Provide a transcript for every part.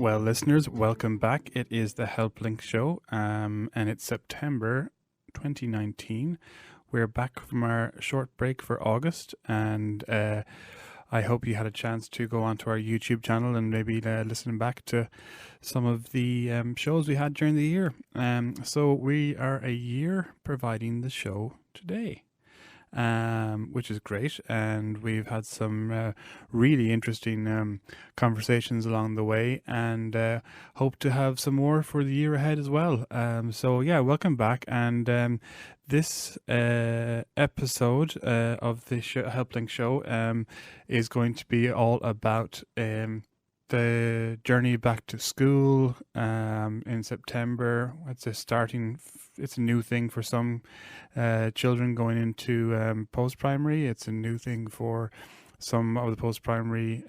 Well, listeners, welcome back. It is the Helplink Show, and it's September 2019. We're back from our short break for August, and I hope you had a chance to go onto our YouTube channel and maybe listen back to some of the shows we had during the year. So we are a year providing the show today. Which is great, and we've had some really interesting conversations along the way, and hope to have some more for the year ahead as well. So yeah, welcome back, and this episode of the Helplink Show is going to be all about the journey back to school in September. It's a new thing for some children going into post-primary. It's a new thing for some of the post-primary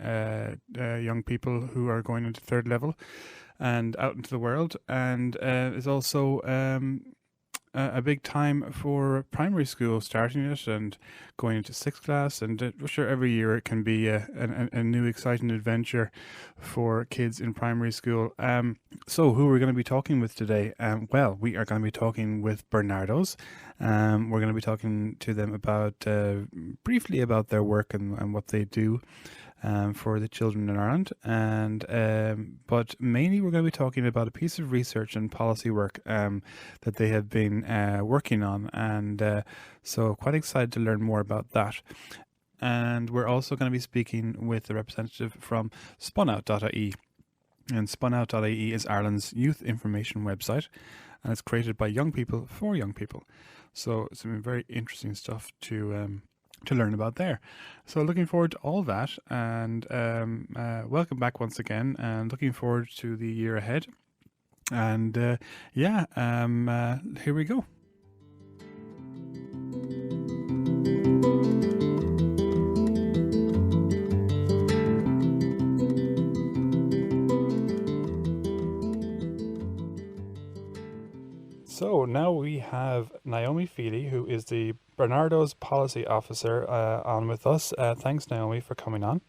young people who are going into third level and out into the world. And it's also a big time for primary school, starting it and going into sixth class. And sure, every year it can be a new exciting adventure for kids in primary school. So who are we going to be talking with today? Well, we are going to be talking with Barnardos. We're going to be talking to them about briefly about their work and what they do for the children in Ireland, and but mainly we're going to be talking about a piece of research and policy work that they have been working on, and so quite excited to learn more about that. And we're also going to be speaking with a representative from SpunOut.ie, and SpunOut.ie is Ireland's youth information website, and it's created by young people for young people. So some very interesting stuff to learn about there. So looking forward to all that, and welcome back once again, and looking forward to the year ahead. And here we go. So now we have Naomi Feely, who is the Barnardos Policy Officer, on with us. Thanks, Naomi, for coming on.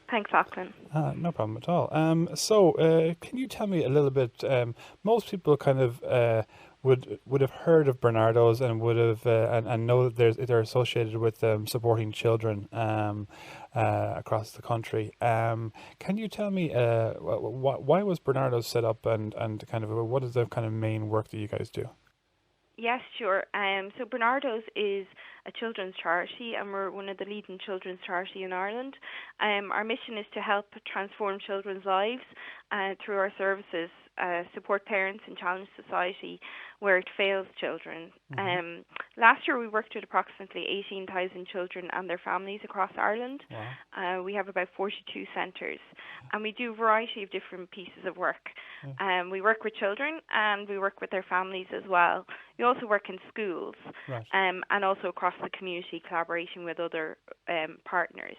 Thanks, Auckland. No problem at all. So can you tell me a little bit? Most people kind of would have heard of Barnardos and would have and know that they're associated with supporting children across the country. Can you tell me why was Barnardos set up, and kind of what is the kind of main work that you guys do? Yes, sure. So Barnardos is a children's charity, and we're one of the leading children's charity in Ireland. Our mission is to help transform children's lives through our services, support parents in challenged society where it fails children. Mm-hmm. Last year we worked with approximately 18,000 children and their families across Ireland. Wow. We have about 42 centres, and we do a variety of different pieces of work. We work with children and we work with their families as well. We also work in schools, right. And also across the community, collaboration with other partners.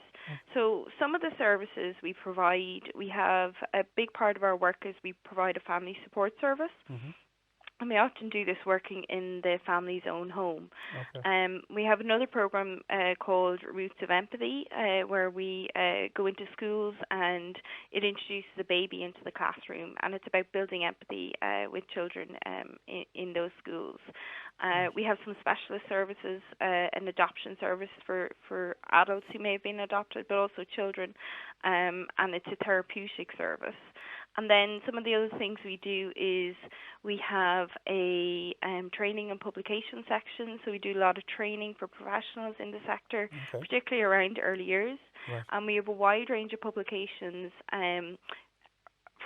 So some of the services we provide, we have a big part of our work is we provide a family support service. Mm-hmm. And we often do this working in the family's own home. Okay. We have another program called Roots of Empathy, where we go into schools and it introduces a baby into the classroom, and it's about building empathy with children in those schools. We have some specialist services, an adoption service for adults who may have been adopted, but also children, and it's a therapeutic service. And then some of the other things we do is we have a training and publication section. So we do a lot of training for professionals in the sector, okay, particularly around early years. Right. And we have a wide range of publications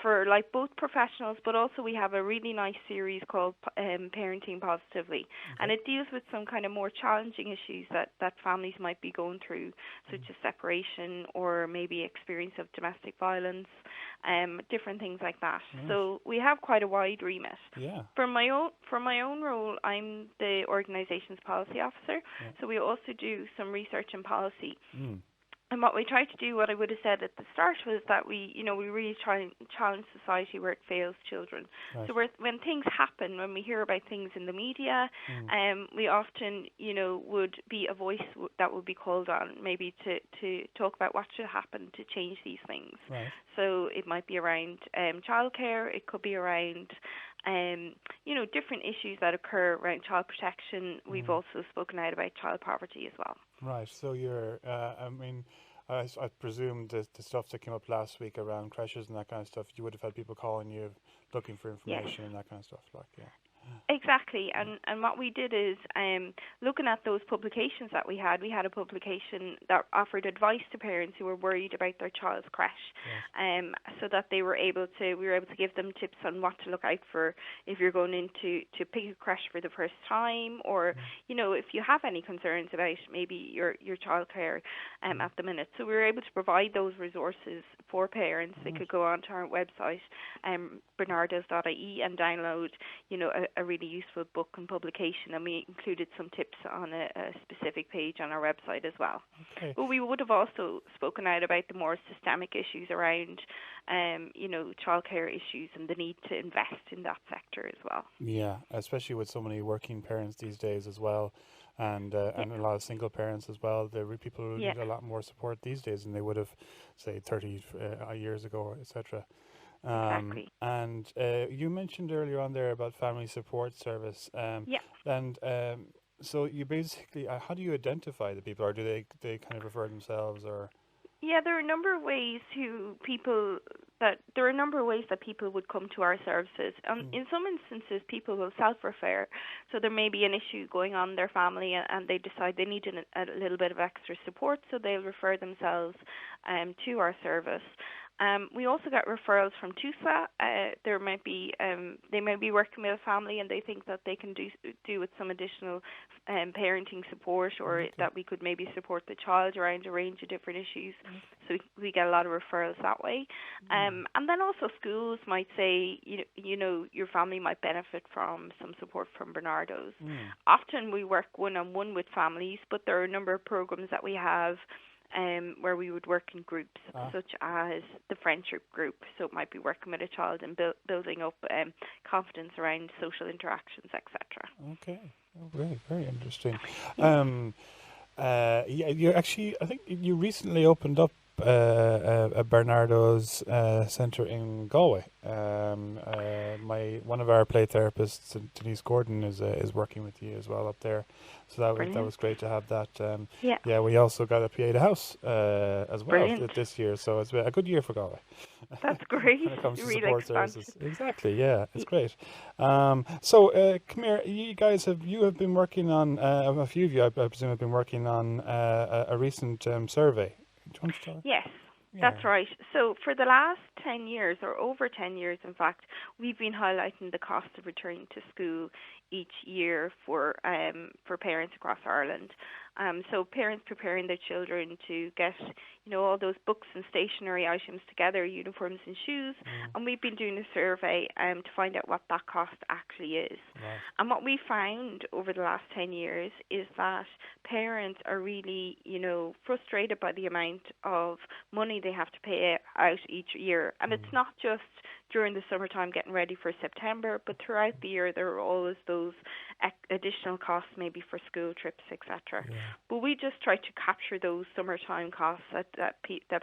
for like both professionals, but also we have a really nice series called Parenting Positively. Okay. And it deals with some kind of more challenging issues that families might be going through, such as separation or maybe experience of domestic violence, different things like that. Nice. So we have quite a wide remit. Yeah. For my own role, I'm the organisation's policy officer. Yeah. So we also do some research and policy. And what we try to do, what I would have said at the start, was that we really try and challenge society where it fails children. Right. So when things happen, when we hear about things in the media, we often, would be a voice that would be called on, maybe to talk about what should happen to change these things. Right. So it might be around childcare, it could be around different issues that occur around child protection. We've also spoken out about child poverty as well. Right. So you're, I presume the stuff that came up last week around creches and that kind of stuff, you would have had people calling you looking for information and that kind of stuff, yeah. Exactly, and what we did is looking at those publications that we had a publication that offered advice to parents who were worried about their child's creche, so that we were able to give them tips on what to look out for if you're going in to pick a creche for the first time, or if you have any concerns about maybe your childcare at the minute. So we were able to provide those resources for parents. They could go onto our website, Barnardos.ie, and download a really useful book and publication, and we included some tips on a specific page on our website as well. Okay. But we would have also spoken out about the more systemic issues around, childcare issues and the need to invest in that sector as well. Yeah, especially with so many working parents these days as well, and a lot of single parents as well. People who need a lot more support these days than they would have, say, 30 years ago, etc. Exactly. And you mentioned earlier on there about family support service. And so you basically, how do you identify the people, or do they kind of refer themselves, or? Yeah, there are a number of ways that people would come to our services. In some instances, people will self-refer. So there may be an issue going on in their family, and they decide they need a little bit of extra support, so they'll refer themselves to our service. We also get referrals from TUSA. They might be working with a family and they think that they can do with some additional parenting support, or that we could maybe support the child around a range of different issues. So we get a lot of referrals that way. And then also schools might say, your family might benefit from some support from Barnardos. Often we work one-on-one with families, but there are a number of programs that we have where we would work in groups, such as the friendship group. So it might be working with a child and building up confidence around social interactions, etc. Okay, very, very interesting. I think you recently opened up a Barnardos centre in Galway. One of our play therapists, Denise Gordon, is working with you as well up there. So that was great to have that. We also got a PA to house as well this year. So it's been a good year for Galway. That's great. When it comes to really support expansive. services. Exactly, yeah, it's great. So come here, you guys have been working on, a few of you I presume have been working on a recent survey. Do you want to tell us? Yes. That's right. So for the last 10 years, or over 10 years, in fact, we've been highlighting the cost of returning to school each year for parents across Ireland. So parents preparing their children to get, all those books and stationery items together, uniforms and shoes, and we've been doing a survey to find out what that cost actually is. Right. And what we found over the last 10 years is that parents are really, frustrated by the amount of money they have to pay out each year. And it's not just during the summertime getting ready for September, but throughout the year there are always those additional costs, maybe for school trips, etc. Yeah. But we just try to capture those summertime costs that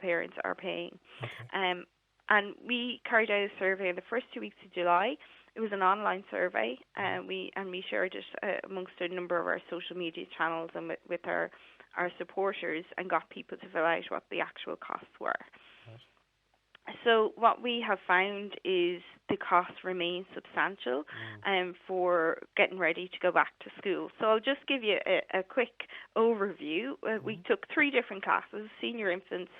parents are paying. Okay. And we carried out a survey in the first 2 weeks of July. It was an online survey, and we shared it amongst a number of our social media channels and with our supporters, and got people to fill out what the actual costs were. Right. So what we have found is the costs remain substantial for getting ready to go back to school. So I'll just give you a quick overview. We took 3 different classes: senior infants,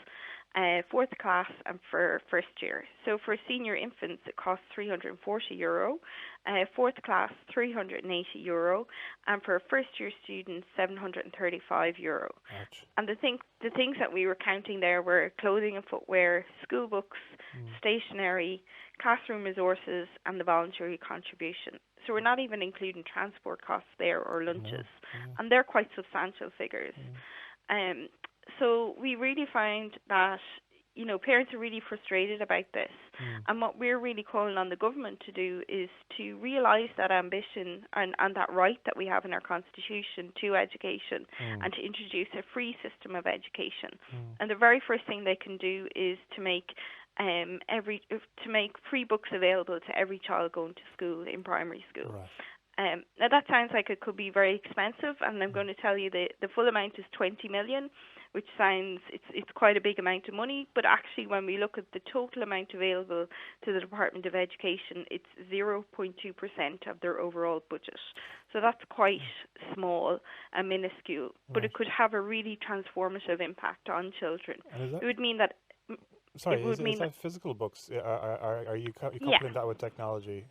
4th class, and for first year. So for senior infants, it costs €340, 4th class €380, and for first year students €735. Ouch. And the things that we were counting there were clothing and footwear, school books, stationery, classroom resources, and the voluntary contribution. So we're not even including transport costs there or lunches, and they're quite substantial figures. So we really find that, parents are really frustrated about this. And what we're really calling on the government to do is to realise that ambition and that right that we have in our constitution to education, and to introduce a free system of education. And the very first thing they can do is to make free books available to every child going to school in primary school. Right. Now that sounds like it could be very expensive, and I'm going to tell you the full amount is 20 million, which sounds it's quite a big amount of money, but actually when we look at the total amount available to the Department of Education, it's 0.2% of their overall budget. So that's quite small and minuscule, but it could have a really transformative impact on children. It would mean that. Sorry, is that physical books? Are you coupling that with technology?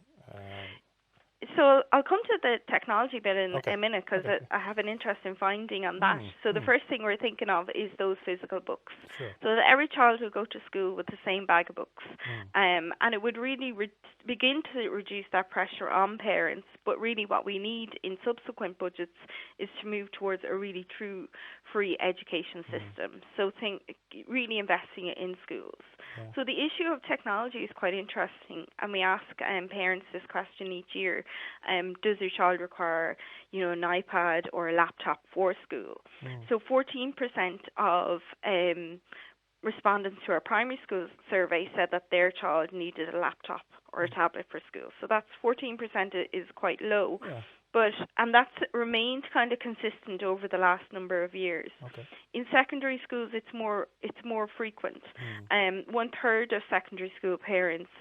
So I'll come to the technology bit in a minute, because I have an interesting finding on that. So the first thing we're thinking of is those physical books. Sure. So that every child will go to school with the same bag of books. And it would really begin to reduce that pressure on parents. But really what we need in subsequent budgets is to move towards a really true free education system. So really investing in schools. Yeah. So the issue of technology is quite interesting, and we ask parents this question each year. Does your child require, an iPad or a laptop for school? So 14% of respondents to our primary school survey said that their child needed a laptop or a tablet for school. So that's 14% is quite low. Yeah. And that's remained kind of consistent over the last number of years. Okay. In secondary schools, it's more frequent. 1/3 of secondary school parents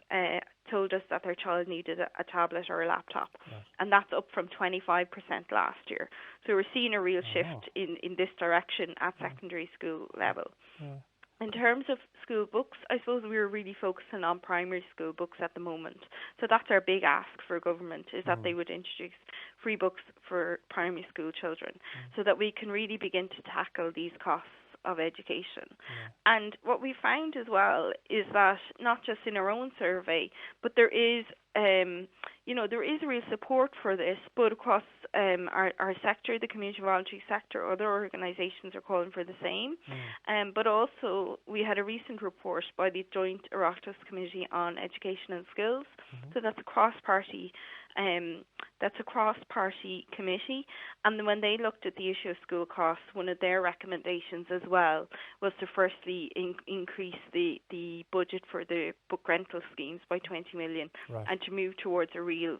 told us that their child needed a tablet or a laptop, and that's up from 25% last year. So we're seeing a real shift in this direction at secondary school level. Yeah. In terms of school books, I suppose we're really focusing on primary school books at the moment. So that's our big ask for government, is that they would introduce free books for primary school children, so that we can really begin to tackle these costs of education. And what we found as well is that not just in our own survey, but there is there is real support for this, but across our sector, the community voluntary sector, other organisations are calling for the same. But also we had a recent report by the Joint Oireachtas Committee on Education and Skills. So that's a cross-party committee, and when they looked at the issue of school costs, one of their recommendations as well was to firstly increase the budget for the book rental schemes by 20 million, and to move towards a real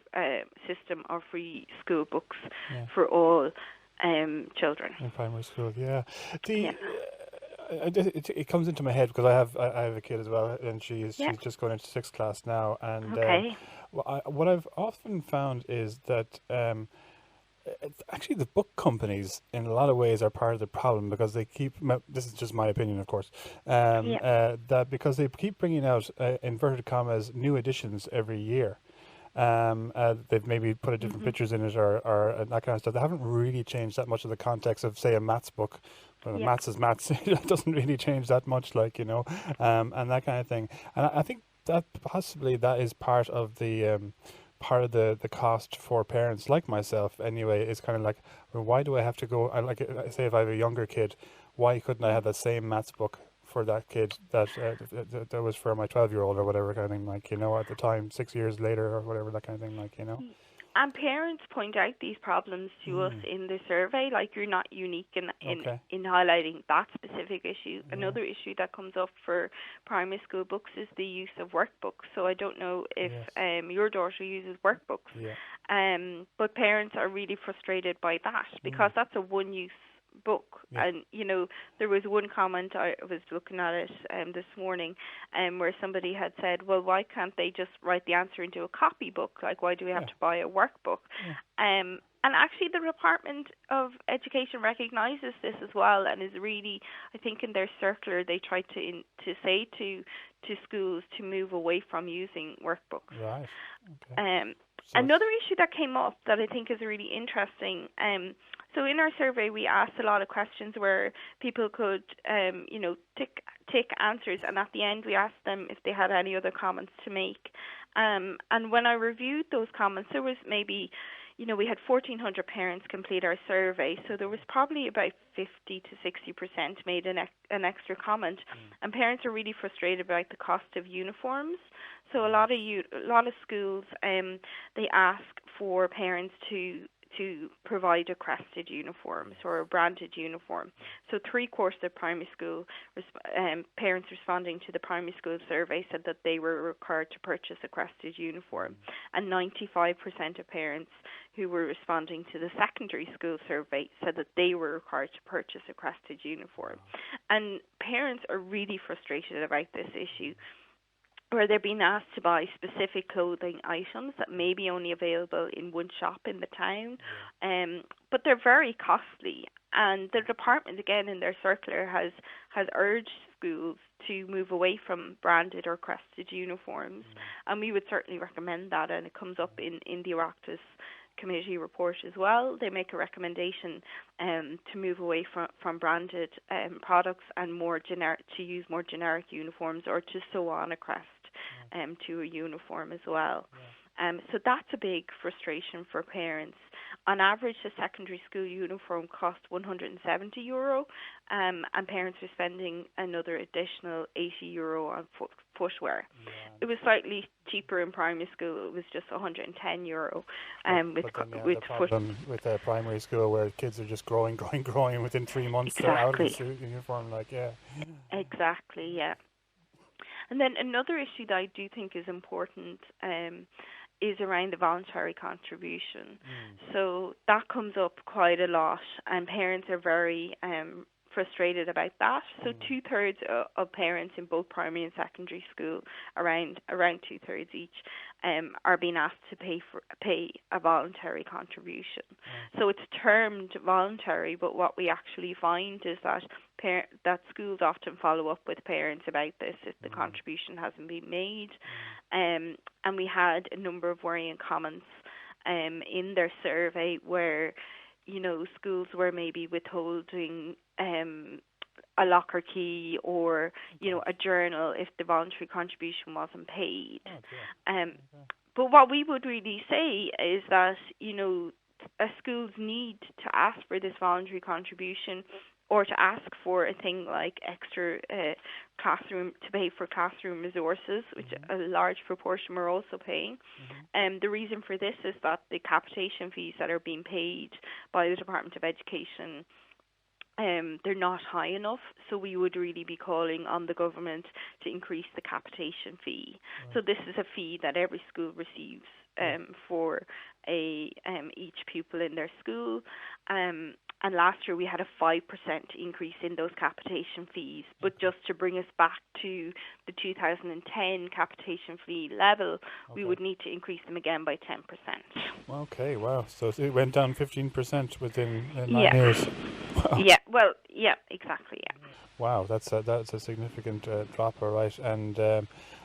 system of free school books for all children in primary school. It comes into my head because I have a kid as well, and she's just going into 6th class now, and what I've often found is that actually the book companies in a lot of ways are part of the problem, because they keep, this is just my opinion of course, that because they keep bringing out inverted commas new editions every year. They've maybe put different pictures in it or that kind of stuff. They haven't really changed that much of the context of, say, a maths book. Well, maths is maths. It doesn't really change that much, and that kind of thing. And I think that possibly that is part of the cost for parents like myself. Anyway, is kind of like, well, why do I have to go? Say if I have a younger kid, why couldn't I have that same maths book for that kid that was for my 12-year-old or whatever kind of thing, at the time, 6 years later or whatever, that kind of thing, And parents point out these problems to us in the survey, like you're not unique in highlighting that specific issue. Another issue that comes up for primary school books is the use of workbooks. So I don't know if your daughter uses workbooks, but parents are really frustrated by that, because that's a one-use book. And there was one comment, I was looking at it this morning, where somebody had said, well, why can't they just write the answer into a copybook? Like, why do we have to buy a workbook? And actually the Department of Education recognises this as well, and is really, I think in their circular they tried to say to schools to move away from using workbooks. Right. Okay. Another issue that came up that I think is really interesting, so in our survey we asked a lot of questions where people could tick answers, and at the end we asked them if they had any other comments to make. And when I reviewed those comments, there was maybe we had 1,400 parents complete our survey, so there was probably about 50 to 60% made an extra comment, and parents are really frustrated about the cost of uniforms. So a lot of schools they ask for parents to provide a crested uniforms or a branded uniform. So 3/4 of primary school parents responding to the primary school survey said that they were required to purchase a crested uniform, and 95% of parents who were responding to the secondary school survey said that they were required to purchase a crested uniform. And parents are really frustrated about this issue, where they're being asked to buy specific clothing items that may be only available in one shop in the town, but they're very costly. And the department, again, in their circular has urged schools to move away from branded or crested uniforms, and we would certainly recommend that, and it comes up in the Oireachtas committee report as well. They make a recommendation to move away from branded products and to use more generic uniforms, or to sew on a crest to a uniform as well. So that's a big frustration for parents. On average, a secondary school uniform costs €170, and parents are spending another additional €80 on footwear. It was slightly cheaper in primary school. It was just €110 with problem with primary school, where kids are just growing within 3 months. They're out of the uniform, Exactly, yeah. And then another issue that I do think is important is around the voluntary contribution. So that comes up quite a lot, and parents are very frustrated about that. So 2/3 of parents in both primary and secondary school, around 2/3 each, are being asked to pay a voluntary contribution. So it's termed voluntary, but what we actually find is that that schools often follow up with parents about this if the contribution hasn't been made. And we had a number of worrying comments in their survey where, schools were maybe withholding a locker key or, a journal if the voluntary contribution wasn't paid. But what we would really say is that, schools need to ask for this voluntary contribution, or to ask for a thing like extra to pay for classroom resources, which a large proportion we're also paying. The reason for this is that the capitation fees that are being paid by the Department of Education, they're not high enough, so we would really be calling on the government to increase the capitation fee. So this is a fee that every school receives for each pupil in their school. And last year we had a 5% increase in those capitation fees, but just to bring us back to the 2010 capitation fee level, we would need to increase them again by 10%. Okay, wow. So it went down 15% within 9 years. Wow. Yeah, exactly, yeah. Wow, that's a significant drop, all right. And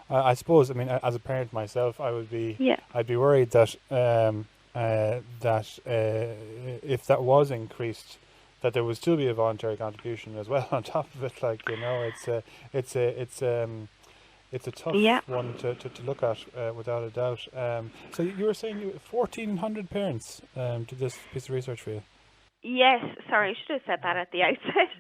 I suppose, as a parent myself, I'd be worried that if that was increased, that there would still be a voluntary contribution as well on top of it. It's a tough one to look at without a doubt. So you were saying 1,400 parents did this piece of research for you? Yes, sorry, I should have said that at the outset.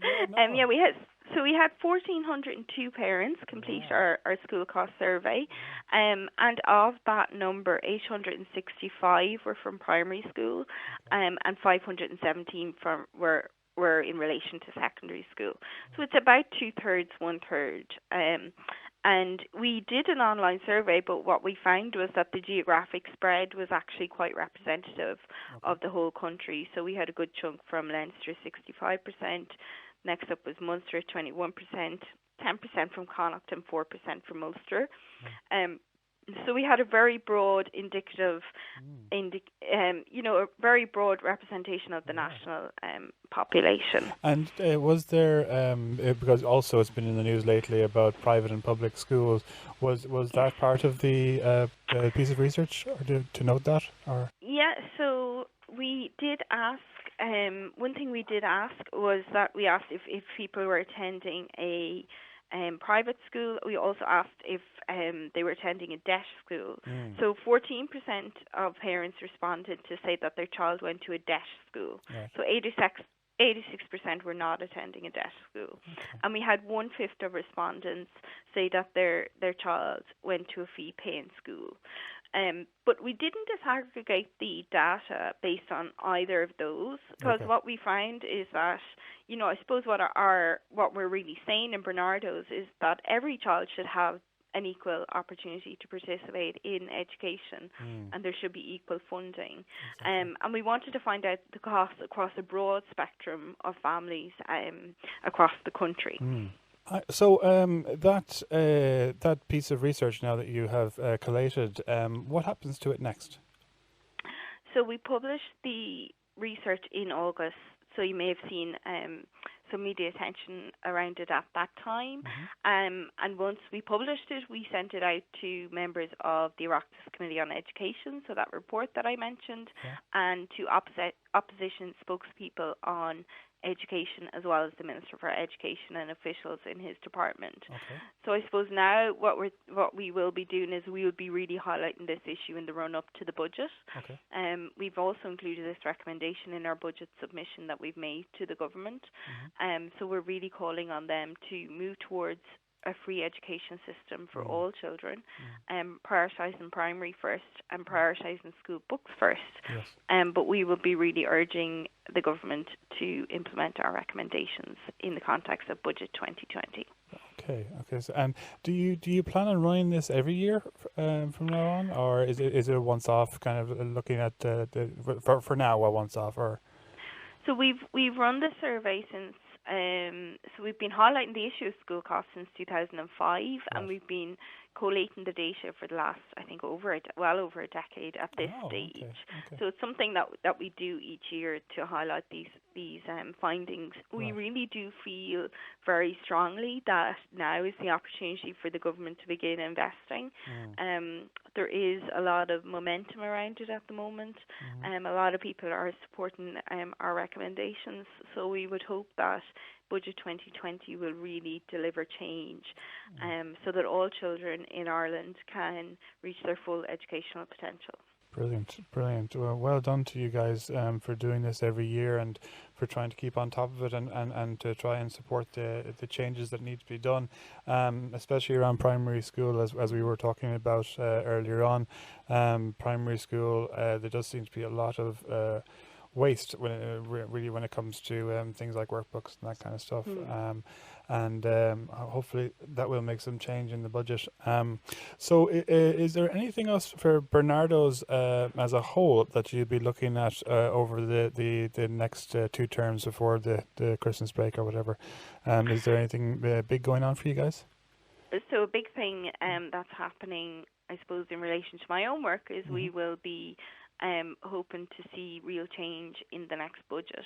We had 1,402 parents complete our school cost survey, and of that number, 865 were from primary school, and 517 were in relation to secondary school. So it's about 2/3, 1/3. And we did an online survey, but what we found was that the geographic spread was actually quite representative of the whole country. So we had a good chunk from Leinster, 65%. Next up was Munster, 21%, 10% from Connacht, and 4% from Ulster. So we had a very broad a very broad representation of the national population. And was there, because also it's been in the news lately about private and public schools, was that part of the piece of research, or to note that? Or? Yeah, so we did ask, one thing we did ask was that we asked if people were attending a private school. We also asked if they were attending a deaf school. So 14% of parents responded to say that their child went to a deaf school. Right. So 86% were not attending a deaf school. And we had 1/5 of respondents say that their child went to a fee-paying school. But we didn't disaggregate the data based on either of those, because what we find is that, I suppose what we're really saying in Barnardos is that every child should have an equal opportunity to participate in education, and there should be equal funding. And we wanted to find out the costs across a broad spectrum of families across the country. So that piece of research now that you have collated, what happens to it next? So we published the research in August, so you may have seen some media attention around it at that time. And once we published it, we sent it out to members of the Oireachtas Committee on Education, so that report that I mentioned, and to opposition spokespeople on education, as well as the Minister for Education and officials in his department. So I suppose now what we will be doing is we will be really highlighting this issue in the run-up to the budget. We've also included this recommendation in our budget submission that we've made to the government. So we're really calling on them to move towards a free education system for all children, prioritising primary first and prioritising school books first. But we will be really urging the government to implement our recommendations in the context of Budget 2020. Okay. So, and do you plan on running this every year from now on, or is it a once-off, kind of looking at for now a once-off, or? So we've run the survey since. So we've been highlighting the issue of school costs since 2005, and we've been collating the data for the last, I think, well over a decade at this stage. So it's something that we do each year to highlight these findings. We really do feel very strongly that now is the opportunity for the government to begin investing. There is a lot of momentum around it at the moment. A lot of people are supporting our recommendations, so we would hope that Budget 2020 will really deliver change, so that all children in Ireland can reach their full educational potential. Brilliant. Well done to you guys for doing this every year and for trying to keep on top of it and to try and support the changes that need to be done, especially around primary school, as we were talking about earlier on. Primary school, there does seem to be a lot of waste when it comes to things like workbooks and that kind of stuff. And hopefully that will make some change in the budget. So is there anything else for Barnardos as a whole that you'd be looking at over the next 2 terms before the Christmas break or whatever? Is there anything big going on for you guys? So a big thing that's happening, I suppose, in relation to my own work is we will be hoping to see real change in the next budget.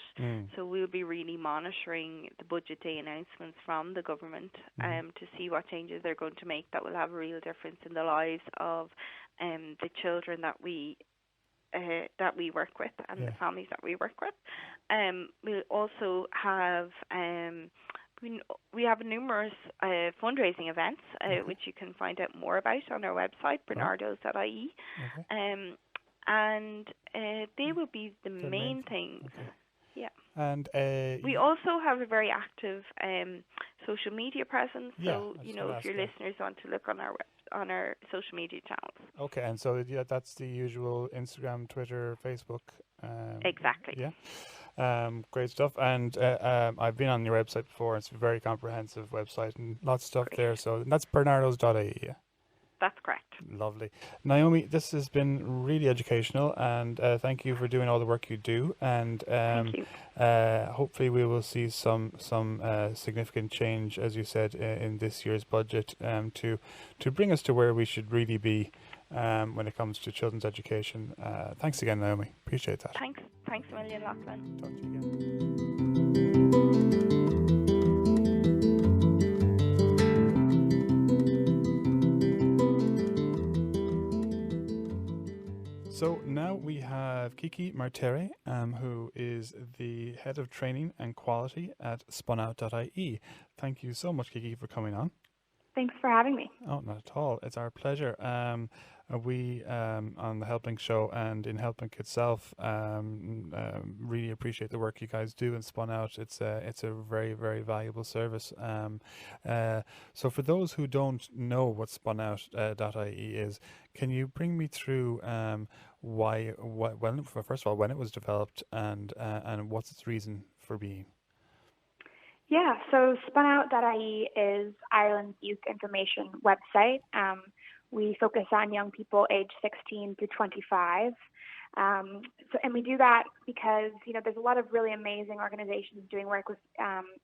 So we'll be really monitoring the budget day announcements from the government to see what changes they're going to make that will have a real difference in the lives of the children that we work with and the families that we work with. We'll also have we have numerous fundraising events which you can find out more about on our website, Barnardos.ie. And they will be the main things. And we also have a very active social media presence. So if your listeners want to look on our social media channels. Okay, and so that's the usual Instagram, Twitter, Facebook. Exactly. Great stuff. And I've been on your website before. It's a very comprehensive website and lots of stuff there. So that's Barnardos.ie. That's correct. Lovely. Naomi, this has been really educational, and thank you for doing all the work you do. And thank you. Hopefully we will see some significant change, as you said, in this year's budget to bring us to where we should really be when it comes to children's education. Thanks again, Naomi. Appreciate that. Thanks a million, Lachlan. Talk to you again. So now we have Kiki Martere, who is the head of training and quality at SpunOut.ie. Thank you so much, Kiki, for coming on. Thanks for having me. Oh, not at all. It's our pleasure. We on the Helplink Show and in Helplink itself really appreciate the work you guys do in SpunOut. It's a very, very valuable service. So for those who don't know what SpunOut.ie is, can you bring me through first of all, when it was developed and what's its reason for being? Yeah, so SpunOut.ie is Ireland's youth information website. We focus on young people aged 16 through 25. And we do that because, there's a lot of really amazing organizations doing work with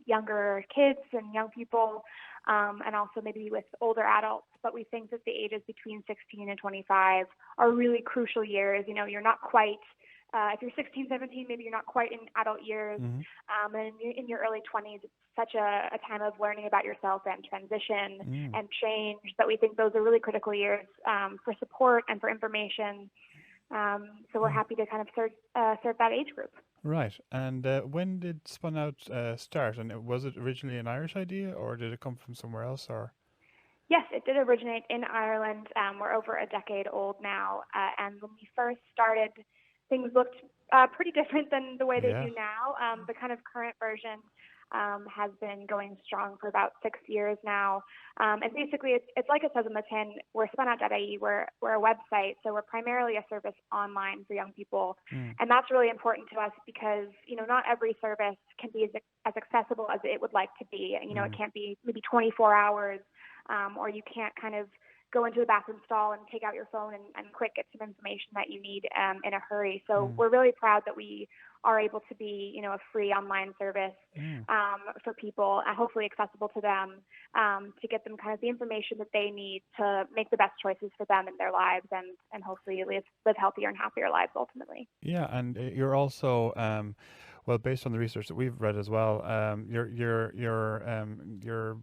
younger kids and young people, and also maybe with older adults. But we think that the ages between 16 and 25 are really crucial years. You're not quite... if you're 16, 17, maybe you're not quite in adult years, and in your early 20s, it's such a time of learning about yourself and transition and change that we think those are really critical years for support and for information. So we're happy to kind of serve that age group. Right. And when did SpunOut start? And was it originally an Irish idea, or did it come from somewhere else? Or Yes, it did originate in Ireland. We're over a decade old now, and when we first started, things looked pretty different than the way they do now. The kind of current version has been going strong for about 6 years now. And basically, it's like it says in the tin, we're SpunOut.ie, we're a website, so we're primarily a service online for young people. And that's really important to us because, not every service can be as accessible as it would like to be. It can't be maybe 24 hours, or you can't kind of go into the bathroom stall and take out your phone and quick get some information that you need in a hurry. So we're really proud that we are able to be, a free online service for people, and hopefully accessible to them, to get them kind of the information that they need to make the best choices for them in their lives, and hopefully live healthier and happier lives ultimately. Yeah, and you're also well, based on the research that we've read as well, you're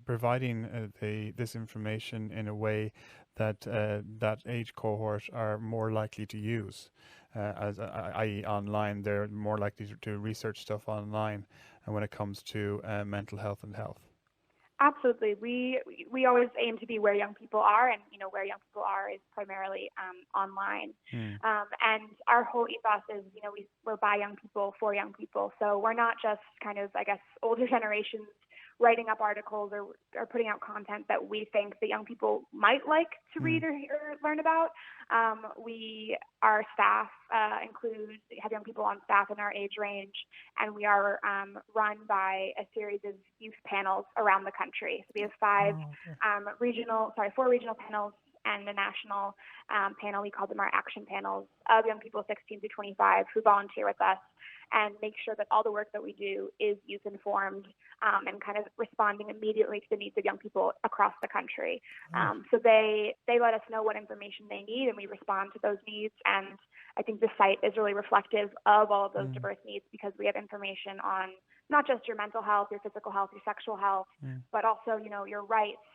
providing this information in a way that that age cohort are more likely to use, i.e. online. They're more likely to research stuff online, and when it comes to mental health and health. Absolutely. We always aim to be where young people are, and where young people are is primarily online. And our whole ethos is, we're by young people for young people. So we're not just kind of, I guess, older generations writing up articles or putting out content that we think that young people might like to read or learn about. Our staff have young people on staff in our age range, and we are run by a series of youth panels around the country. So we have 4 regional panels and a national panel. We call them our action panels of young people 16 to 25 who volunteer with us and make sure that all the work that we do is youth informed and kind of responding immediately to the needs of young people across the country. So they let us know what information they need, and we respond to those needs. And I think the site is really reflective of all of those diverse needs, because we have information on not just your mental health, your physical health, your sexual health, but also, your rights,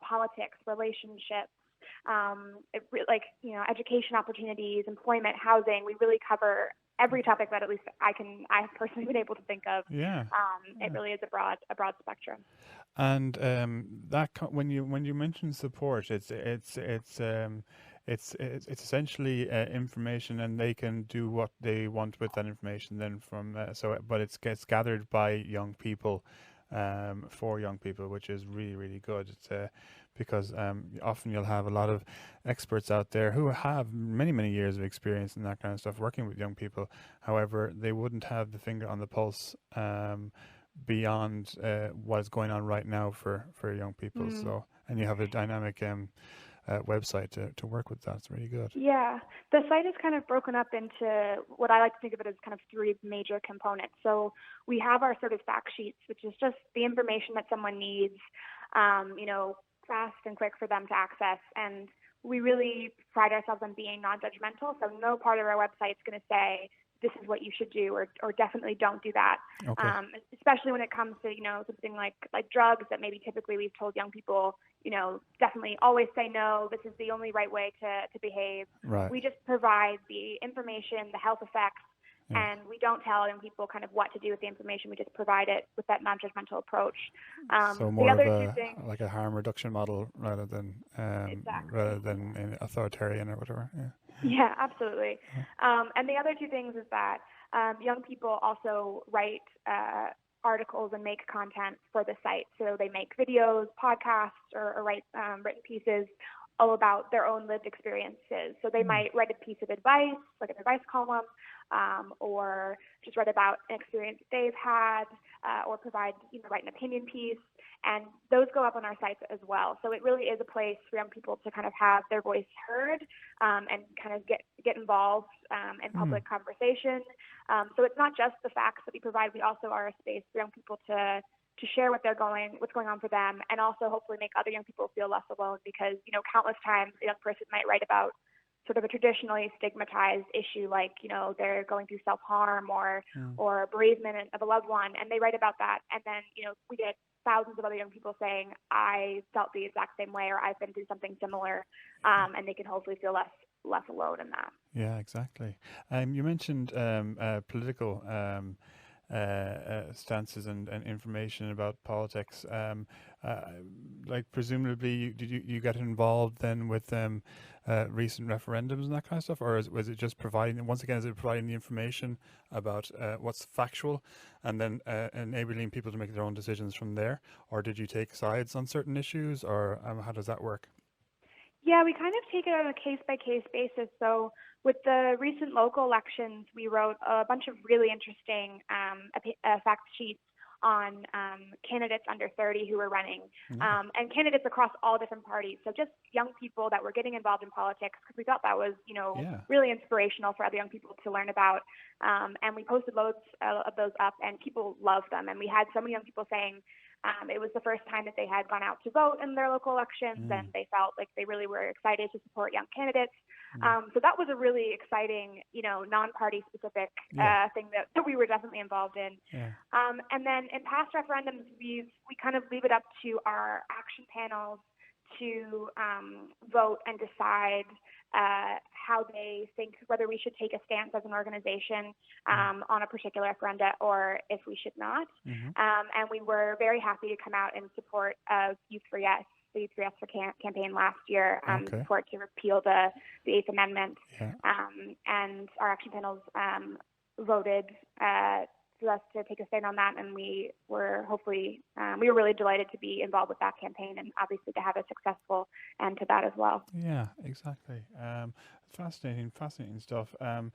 politics, relationships, education opportunities, employment, housing. We really cover every topic that at least I've personally been able to think of. It really is a broad spectrum. And when you mention support, it's essentially information, and they can do what they want with that information. Then but it gets gathered by young people, for young people, which is really, really good. It's because often you'll have a lot of experts out there who have many, many years of experience in that kind of stuff working with young people. However, they wouldn't have the finger on the pulse beyond what is going on right now for young people. So, and you have a dynamic website to work with that. It's really good. Yeah, the site is kind of broken up into what I like to think of it as kind of 3 major components. So we have our sort of fact sheets, which is just the information that someone needs, fast and quick for them to access. And we really pride ourselves on being non-judgmental. So no part of our website is going to say, this is what you should do, or definitely don't do that. Okay. Especially when it comes to, something like drugs that maybe typically we've told young people, definitely always say no. This is the only right way to behave. Right. We just provide the information, the health effects, and we don't tell young people kind of what to do with the information. We just provide it with that non-judgmental approach. So more of like a harm reduction model rather than an authoritarian or whatever. Yeah. Yeah, absolutely. And the other two things is that young people also write articles and make content for the site. So they make videos, podcasts, or write written pieces all about their own lived experiences. So they might write a piece of advice, like an advice column, or just write about an experience they've had, or write an opinion piece. And those go up on our sites as well. So it really is a place for young people to kind of have their voice heard, and kind of get involved in public conversation. So it's not just the facts that we provide. We also are a space for young people to share what's going on for them, and also hopefully make other young people feel less alone, because, countless times a young person might write about sort of a traditionally stigmatized issue, like, they're going through self-harm or bereavement of a loved one, and they write about that, and then, we get thousands of other young people saying, I felt the exact same way, or I've been through something similar, and they can hopefully feel less alone in that. Yeah, exactly. You mentioned political stances and information about politics. Like presumably, did you get involved then with recent referendums and that kind of stuff, or was it just providing the information about what's factual, and then enabling people to make their own decisions from there, or did you take sides on certain issues, or how does that work? Yeah, we kind of take it on a case-by-case basis. So with the recent local elections, we wrote a bunch of really interesting fact sheets on candidates under 30 who were running, and candidates across all different parties. So just young people that were getting involved in politics, because we thought that was, really inspirational for other young people to learn about. And we posted loads of those up, and people loved them. And we had so many young people saying, it was the first time that they had gone out to vote in their local elections, and they felt like they really were excited to support young candidates. So that was a really exciting, non-party specific thing that we were definitely involved in. Yeah. And then in past referendums, we kind of leave it up to our action panels to vote and decide how they think whether we should take a stance as an organization on a particular referenda, or if we should not. And we were very happy to come out in support of Youth for Yes, the Youth for Yes campaign last year, support to repeal the Eighth Amendment. And our action panels voted for us to take a stand on that, and we were really delighted to be involved with that campaign, and obviously to have a successful end to that as well. Yeah, exactly. Fascinating stuff. And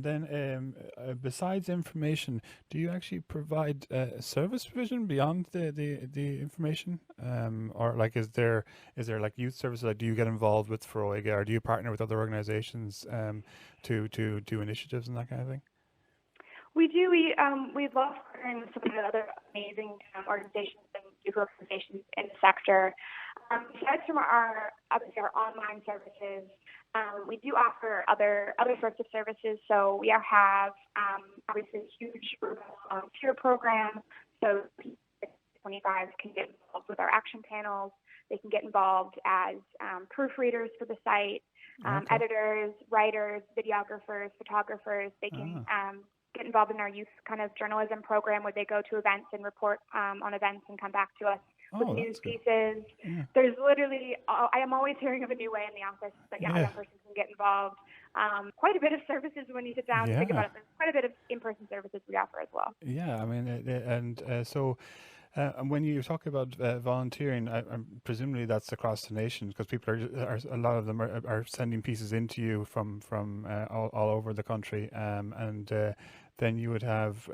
then besides information, do you actually provide service provision beyond the information, or like is there like youth services? Like, do you get involved with Feroiga, or do you partner with other organizations to do initiatives and that kind of thing? We do. We love partnering with some of the other amazing organizations and youth organizations in the sector. Besides from our online services, we do offer other sorts of services. So we have obviously a huge volunteer program. So people 25 can get involved with our action panels. They can get involved as proofreaders for the site, editors, writers, videographers, photographers. They can get involved in our youth kind of journalism program, where they go to events and report on events and come back to us with news pieces. Yeah. There's literally, I am always hearing of a new way in the office that a young person can get involved. Quite a bit of services when you sit down and think about it. There's quite a bit of in-person services we offer as well. Yeah, I mean, so when you talk about volunteering, presumably that's across the nation, because people are a lot of them are sending pieces into you from all over the country, and then you would have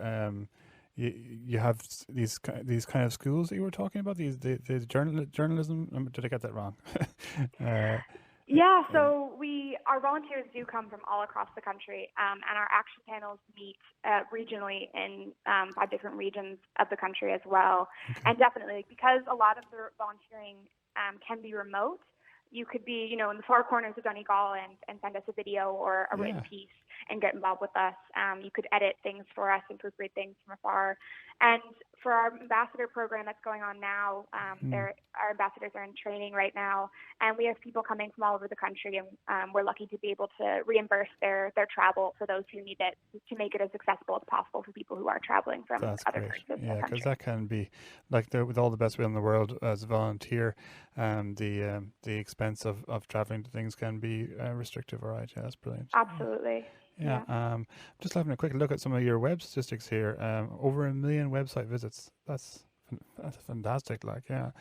you have these kind of schools that you were talking about, the journalism. Did I get that wrong? Yeah, so our volunteers do come from all across the country, and our action panels meet regionally in 5 different regions of the country as well. And definitely, because a lot of the volunteering can be remote, you could be, in the far corners of Donegal and send us a video or a written piece. and get involved with us. You could edit things for us and proofread things from afar. And for our ambassador program that's going on now, our ambassadors are in training right now, and we have people coming from all over the country, and we're lucky to be able to reimburse their travel for those who need it, to make it as accessible as possible for people who are traveling from That's other great. parts of the Yeah, country. because that can be like with all the best will in the world as a volunteer, the expense of traveling to things can be restrictive. All right, yeah, that's brilliant. Absolutely. Yeah. Just having a quick look at some of your web statistics here. Over 1 million website visits. That's fantastic. Like, yeah,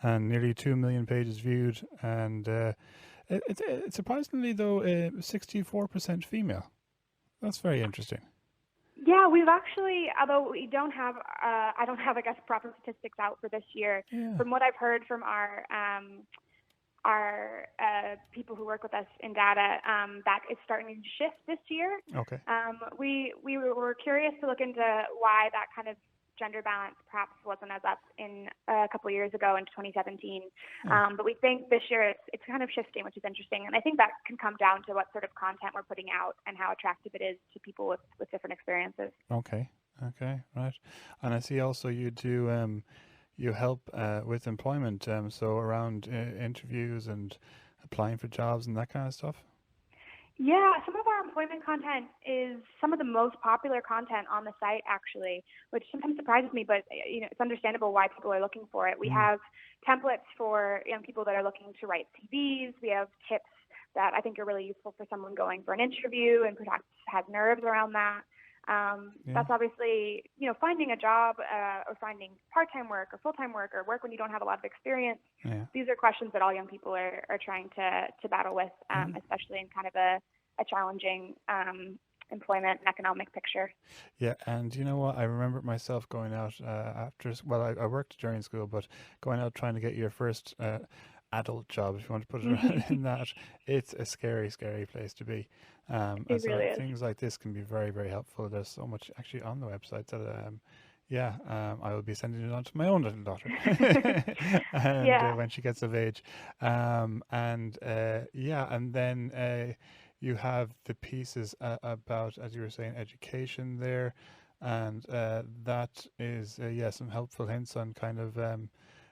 and nearly 2 million pages viewed, and it's surprisingly though 64% female. That's very interesting. Yeah, we've actually, although we don't have, I don't have, I guess, proper statistics out for this year. Yeah. From what I've heard from our people who work with us in data, that is starting to shift this year. Okay. We were curious to look into why that kind of gender balance perhaps wasn't as up in a couple of years ago in 2017. But we think this year it's kind of shifting, which is interesting. And I think that can come down to what sort of content we're putting out and how attractive it is to people with different experiences. Okay, right. And I see also you do, you help with employment, so around interviews and applying for jobs and that kind of stuff. Yeah, some of our employment content is some of the most popular content on the site, actually, which sometimes surprises me, but it's understandable why people are looking for it. We have templates for young people that are looking to write CVs. We have tips that I think are really useful for someone going for an interview and perhaps has nerves around that. That's obviously, finding a job or finding part-time work or full-time work or work when you don't have a lot of experience. Yeah. These are questions that all young people are trying to battle with, especially in kind of a challenging employment and economic picture. Yeah, and you know what? I remember myself going out I worked during school, but going out trying to get your first adult job, if you want to put it in that, it's a scary, scary place to be. And it so really is. things like this can be very, very helpful. There's so much actually on the website that I will be sending it on to my own little daughter and when she gets of age. And then you have the pieces about, as you were saying, education there, and that is some helpful hints on kind of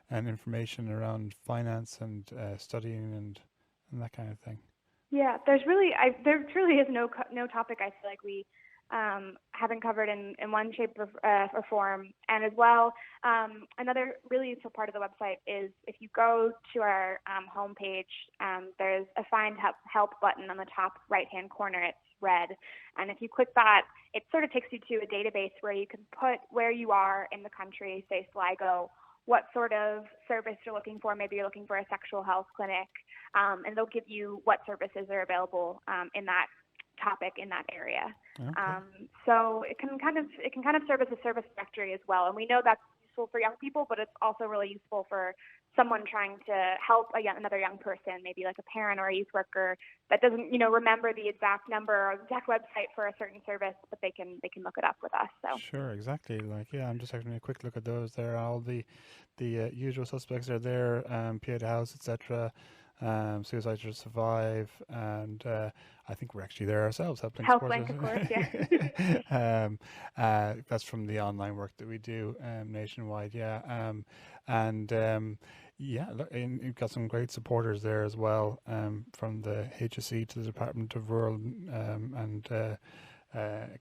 and information around finance and studying and that kind of thing. Yeah, there truly is no topic I feel like we haven't covered in one shape or form. And as well, another really useful part of the website is if you go to our homepage, there's a Find Help button on the top right-hand corner. It's red. And if you click that, it sort of takes you to a database where you can put where you are in the country, say Sligo, what sort of service you're looking for. Maybe you're looking for a sexual health clinic, and they'll give you what services are available in that topic in that area. Okay. So it can kind of serve as a service directory as well. And we know that's useful for young people, but it's also really useful for someone trying to help another young person, maybe like a parent or a youth worker that doesn't, remember the exact number or exact website for a certain service, but they can look it up with us. So sure, exactly. I'm just having a quick look at those. There are all the usual suspects are there, PA to House, etc. Suicide to Survive, and I think we're actually there ourselves. Helplink, of course, yeah. That's from the online work that we do nationwide, yeah. You've got some great supporters there as well, from the HSE to the Department of Rural and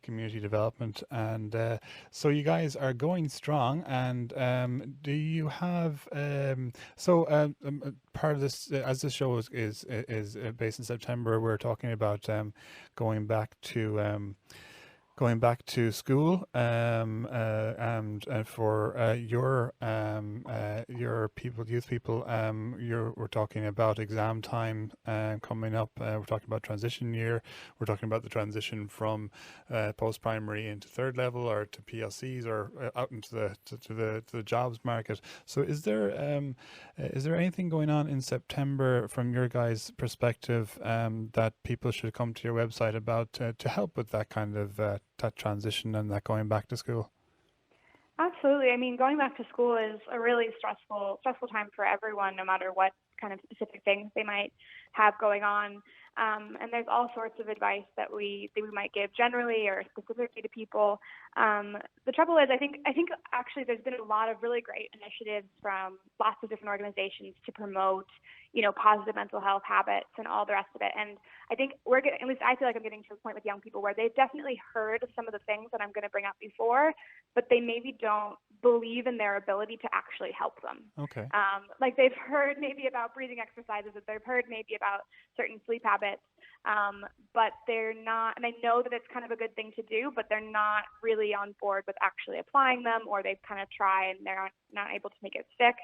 Community Development, and so you guys are going strong. And do you have part of this, as this show is based in September, we're talking about going back to school, and for your youth people, we're talking about exam time coming up. We're talking about transition year. We're talking about the transition from post-primary into third level or to PLCs or out into the jobs market. So is there anything going on in September from your guys' perspective that people should come to your website about to help with that kind of that transition and that going back to school? Absolutely. I mean, going back to school is a really stressful time for everyone, no matter what kind of specific things they might have going on. And there's all sorts of advice that we might give generally or specifically to people. The trouble is, I think actually there's been a lot of really great initiatives from lots of different organizations to promote, positive mental health habits and all the rest of it. And I think at least I feel like I'm getting to a point with young people where they've definitely heard of some of the things that I'm going to bring up before, but they maybe don't believe in their ability to actually help them. Okay. Like they've heard maybe about breathing exercises, that they've heard maybe about certain sleep habits, but they're not, and they know that it's kind of a good thing to do, but they're not really on board with actually applying them, or they've kind of tried and they're not able to make it stick.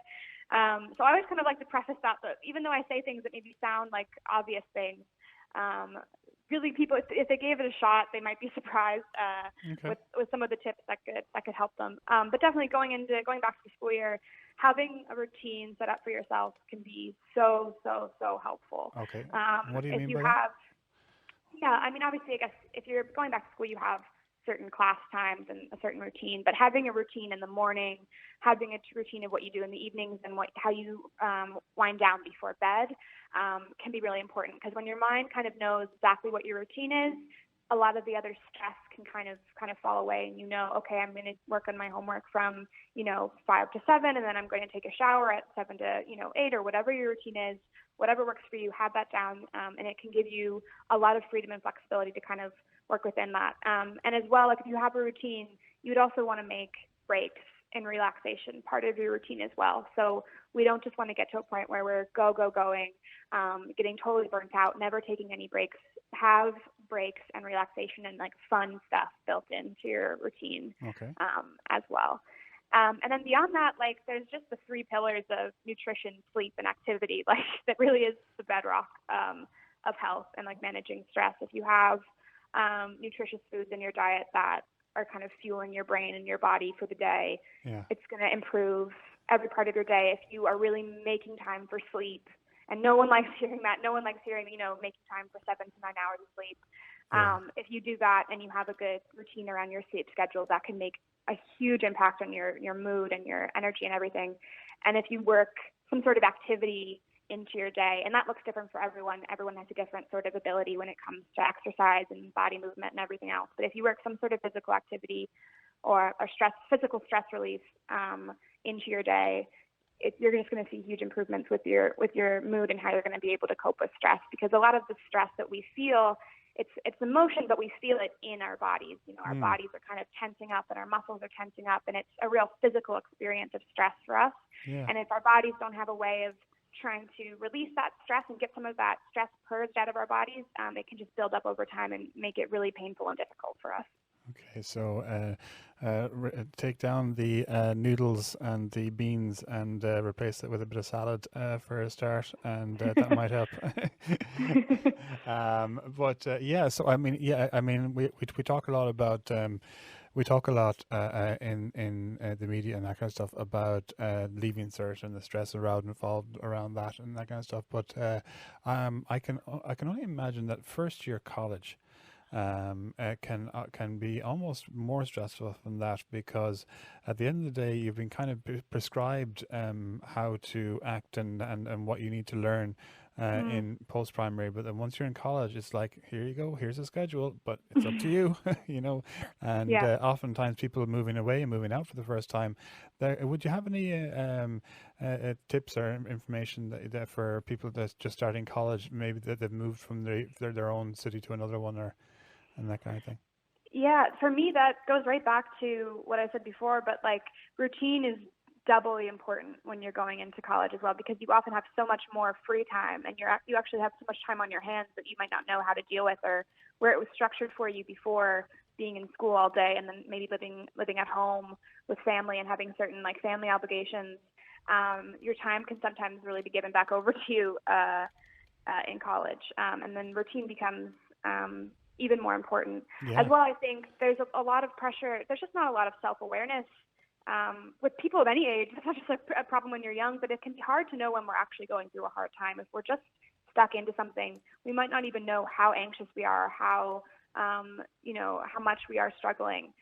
So I always kind of like to preface that even though I say things that maybe sound like obvious things, really people, if they gave it a shot, they might be surprised with some of the tips that could help them. But definitely going back to the school year, having a routine set up for yourself can be so helpful. Okay. What do you mean by that? Yeah, I mean, obviously, I guess if you're going back to school, you have certain class times and a certain routine, but having a routine in the morning, having a routine of what you do in the evenings and how you wind down before bed can be really important, because when your mind kind of knows exactly what your routine is, a lot of the other stress can kind of fall away, and okay, I'm going to work on my homework from 5 to 7, and then I'm going to take a shower at 7 to 8, or whatever your routine is. Whatever works for you, have that down, and it can give you a lot of freedom and flexibility to kind of work within that. And as well, like if you have a routine, you would also want to make breaks and relaxation part of your routine as well. So we don't just want to get to a point where we're going, getting totally burnt out, never taking any breaks. Have breaks and relaxation and like fun stuff built into your routine as well. And then beyond that, like there's just the 3 pillars of nutrition, sleep, and activity, like that really is the bedrock of health and like managing stress. If you have nutritious foods in your diet that are kind of fueling your brain and your body for the day, it's going to improve every part of your day. If you are really making time for sleep, and no one likes hearing that, making time for 7 to 9 hours of sleep. If you do that and you have a good routine around your sleep schedule, that can make a huge impact on your mood and your energy and everything. And if you work some sort of activity into your day, and that looks different for everyone. Everyone has a different sort of ability when it comes to exercise and body movement and everything else. But if you work some sort of physical activity or physical stress relief into your day, you're just going to see huge improvements with your mood and how you're going to be able to cope with stress. Because a lot of the stress that we feel, it's emotion, but we feel it in our bodies. Our bodies are kind of tensing up and our muscles are tensing up, and it's a real physical experience of stress for us. And if our bodies don't have a way of trying to release that stress and get some of that stress purged out of our bodies, it can just build up over time and make it really painful and difficult for us. Okay, so take down the noodles and the beans and replace it with a bit of salad for a start, and that might help. So I mean, we talk a lot about we talk a lot in the media and that kind of stuff about leaving cert and the stress involved around that and that kind of stuff. But I can only imagine that first year college can be almost more stressful than that, because at the end of the day you've been kind of prescribed how to act and what you need to learn in post-primary, but then once you're in college, it's like, here you go, here's a schedule, but it's up to you, and oftentimes people moving away and moving out for the first time. Would you have any tips or information that for people that's just starting college, maybe that they've moved from their own city to another one, and that kind of thing? Yeah, for me, that goes right back to what I said before, but like routine is doubly important when you're going into college as well, because you often have so much more free time, and you actually have so much time on your hands that you might not know how to deal with, or where it was structured for you before being in school all day and then maybe living at home with family and having certain like family obligations. Your time can sometimes really be given back over to you in college, and then routine becomes even more important. As well. I think there's a lot of pressure. There's just not a lot of self-awareness with people of any age. It's not just a problem when you're young, but it can be hard to know when we're actually going through a hard time. If we're just stuck into something, we might not even know how anxious we are, how much we are struggling.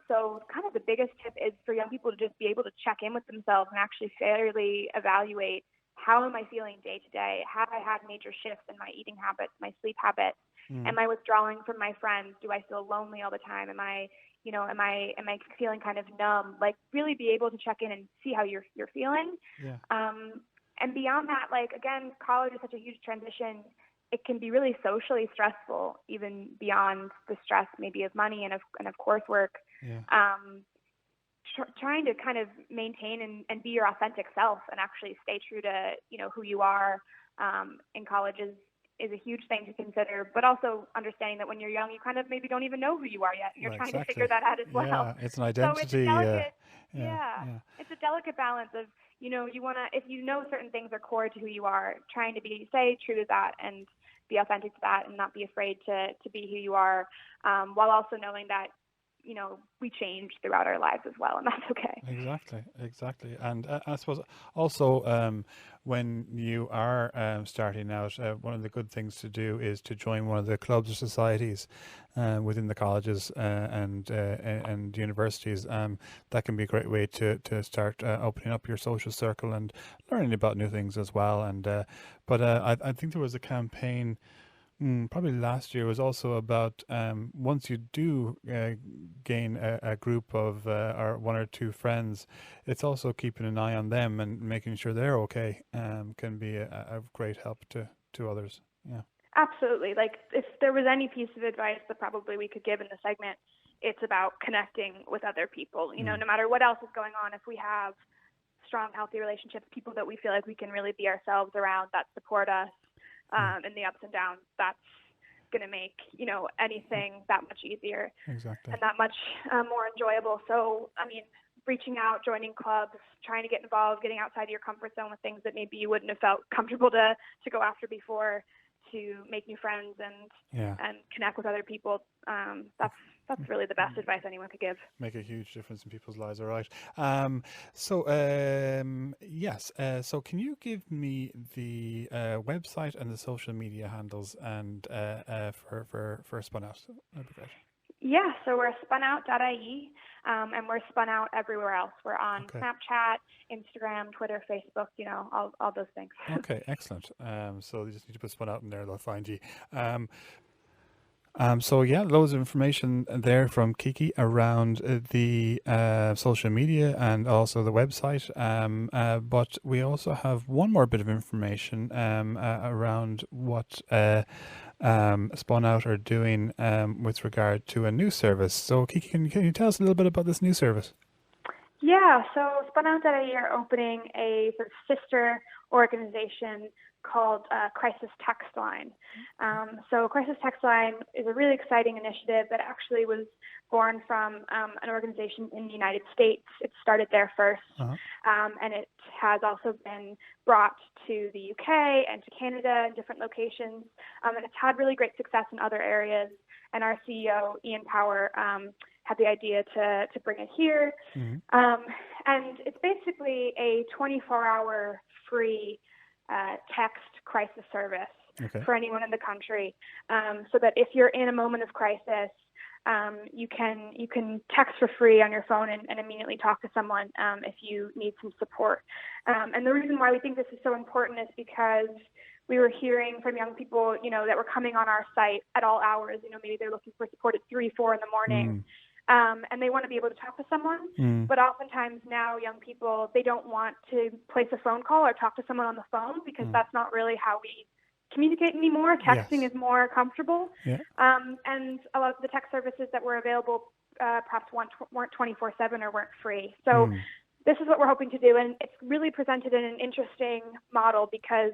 So kind of the biggest tip is for young people to just be able to check in with themselves and actually fairly evaluate how am I feeling day to day? Have I had major shifts in my eating habits, my sleep habits? Am I withdrawing from my friends? Do I feel lonely all the time? Am I feeling kind of numb? Like, really be able to check in and see how you're feeling. Yeah. And beyond that, like, again, college is such a huge transition. It can be really socially stressful, even beyond the stress maybe of money and of coursework. Yeah. Trying to kind of maintain and be your authentic self and actually stay true to, who you are in college is a huge thing to consider, but also understanding that when you're young, you kind of maybe don't even know who you are yet. You're trying to figure that out as well. Yeah, it's an identity. So it's a delicate, it's a delicate balance of, you want to, if you know certain things are core to who you are, trying to stay true to that and be authentic to that and not be afraid to be who you are, while also knowing that, we change throughout our lives as well, and that's okay. Exactly. And I suppose also when you are starting out, one of the good things to do is to join one of the clubs or societies within the colleges and universities. That can be a great way to start opening up your social circle and learning about new things as well. And but I think there was a campaign probably last year was also about once you do gain a group of or one or two friends, it's also keeping an eye on them and making sure they're okay can be a great help to others. Yeah. Absolutely. Like, if there was any piece of advice that probably we could give in the segment, it's about connecting with other people. No matter what else is going on, if we have strong, healthy relationships, people that we feel like we can really be ourselves around, that support us, in the ups and downs, that's going to make, anything that much easier. Exactly. And that much more enjoyable. So, reaching out, joining clubs, trying to get involved, getting outside your comfort zone with things that maybe you wouldn't have felt comfortable to go after before, to make new friends and connect with other people. That's really the best advice anyone could give. Make a huge difference in people's lives. All right. So can you give me the website and the social media handles and for SpunOut? That'd be great. Yeah, so we're SpunOut.ie, and we're Spun Out everywhere else. We're on Snapchat, Instagram, Twitter, Facebook, all those things. Okay, excellent. So you just need to put Spun Out in there, they'll find you. So loads of information there from Kiki around the social media and also the website. But we also have one more bit of information around what SpunOut are doing with regard to a new service. So Kiki, can you tell us a little bit about this new service? Yeah, so SpunOut.ie are opening a sort of sister organization called Crisis Text Line. So Crisis Text Line is a really exciting initiative that actually was born from an organization in the United States. It started there first, and it has also been brought to the UK and to Canada and different locations, and it's had really great success in other areas. And our CEO, Ian Power, had the idea to bring it here. And it's basically a 24-hour free text crisis service for anyone in the country, so that if you're in a moment of crisis, you can text for free on your phone and immediately talk to someone if you need some support. And the reason why we think this is so important is because we were hearing from young people, that were coming on our site at all hours. Maybe they're looking for support at 3, 4 in the morning. And they want to be able to talk to someone. But oftentimes now young people, they don't want to place a phone call or talk to someone on the phone because that's not really how we communicate anymore. Texting is more comfortable. And a lot of the text services that were available perhaps weren't 24/7 or weren't free. So this is what we're hoping to do. And it's really presented in an interesting model because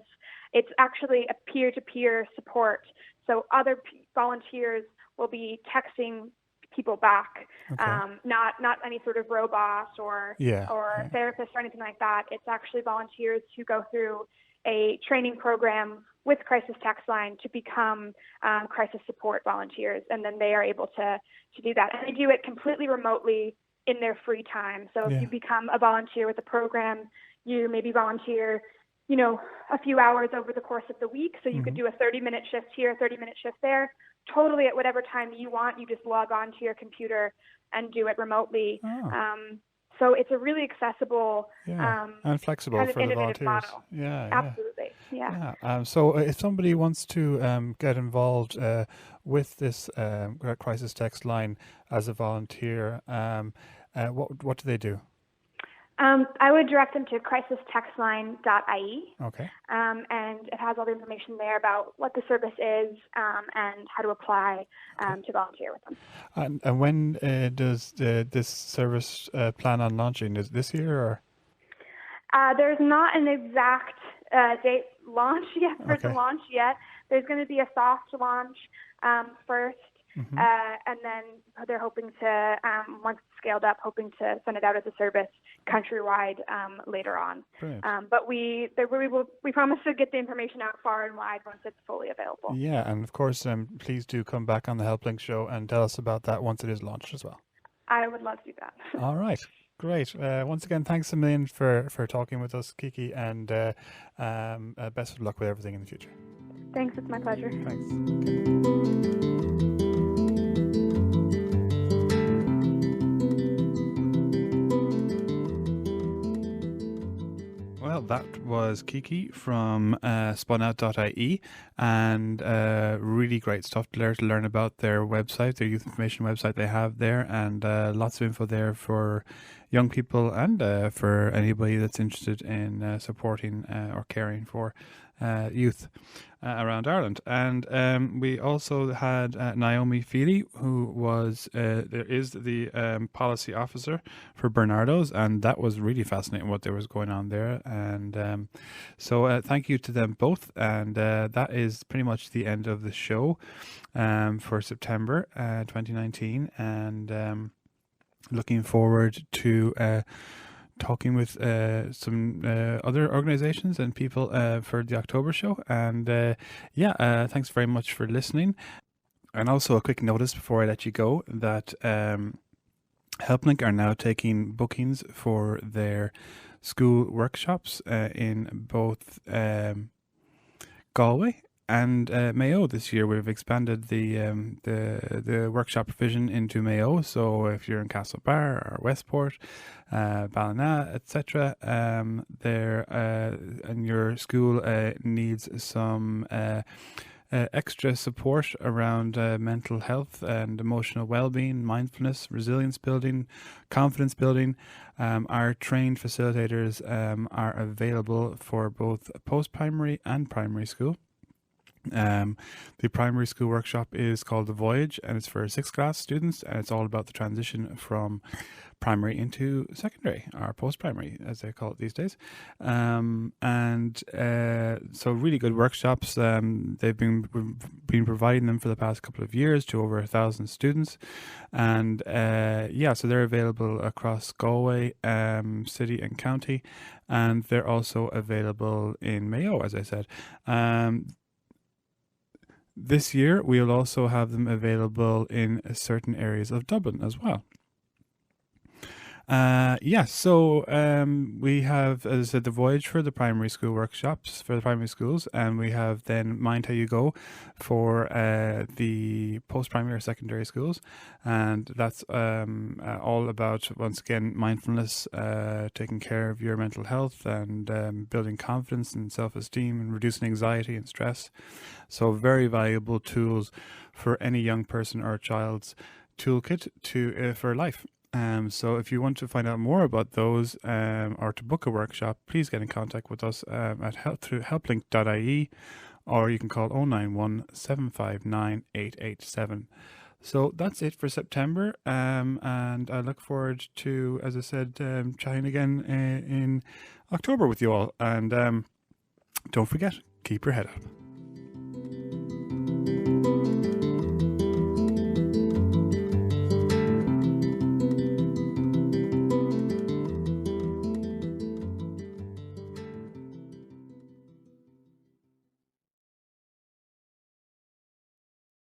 it's actually a peer-to-peer support. So other volunteers will be texting people back, not any sort of robot or therapist or anything like that. It's actually volunteers who go through a training program with Crisis Text Line to become crisis support volunteers, and then they are able to do that. And they do it completely remotely in their free time. So if you become a volunteer with the program, you maybe volunteer, a few hours over the course of the week. So you could do a 30-minute shift here, a 30-minute shift there, totally at whatever time you want. You just log on to your computer and do it remotely. So it's a really accessible and flexible kind of for the innovative volunteers. model. Yeah, Absolutely. Yeah. So if somebody wants to get involved with this crisis text line as a volunteer, what do they do? I would direct them to crisistextline.ie. Okay. And it has all the information there about what the service is and how to apply to volunteer with them. And when does this service plan on launching? Is it this year or? There's not an exact date launch yet for it to launch yet. There's going to be a soft launch first. Mm-hmm. And then they're hoping to, once it's scaled up, hoping to send it out as a service countrywide later on. But we promise to get the information out far and wide once it's fully available. Yeah, and of course, please do come back on the Helplink Show and tell us about that once it is launched as well. I would love to do that. All right. Great. Once again, thanks a million for talking with us, Kiki, and best of luck with everything in the future. Thanks. It's my pleasure. Thanks. Well, that was Kiki from SpunOut.ie, and really great stuff to learn about their website, their youth information website they have there, and lots of info there for young people and for anybody that's interested in supporting or caring for youth around Ireland. And we also had Naomi Feely, who is the policy officer for Barnardos, and that was really fascinating what there was going on there. And so thank you to them both. And that is pretty much the end of the show for September 2019. And looking forward to talking with some other organizations and people for the October show. And thanks very much for listening. And also a quick notice before I let you go that Helplink are now taking bookings for their school workshops in both Galway and Mayo this year. We've expanded the workshop provision into Mayo. So if you're in Castlebar or Westport, Ballina, etc., and your school needs some extra support around mental health and emotional well-being, mindfulness, resilience building, confidence building, our trained facilitators are available for both post-primary and primary school. The primary school workshop is called The Voyage, and it's for 6th class students, and it's all about the transition from primary into secondary, or post-primary as they call it these days. So really good workshops. They've been providing them for the past couple of years to over 1,000 students, and so they're available across Galway city and county, and they're also available in Mayo, as I said. This year, we'll also have them available in certain areas of Dublin as well. We have, as I said, The Voyage for the primary school workshops for the primary schools, and we have then Mind How You Go for the post-primary or secondary schools, and that's all about, once again, mindfulness, taking care of your mental health, and building confidence and self-esteem, and reducing anxiety and stress. So very valuable tools for any young person or child's toolkit for life. So if you want to find out more about those or to book a workshop, please get in contact with us through helplink.ie, or you can call 091 759 887. So that's it for September, and I look forward to, as I said, chatting again in October with you all. And don't forget, keep your head up.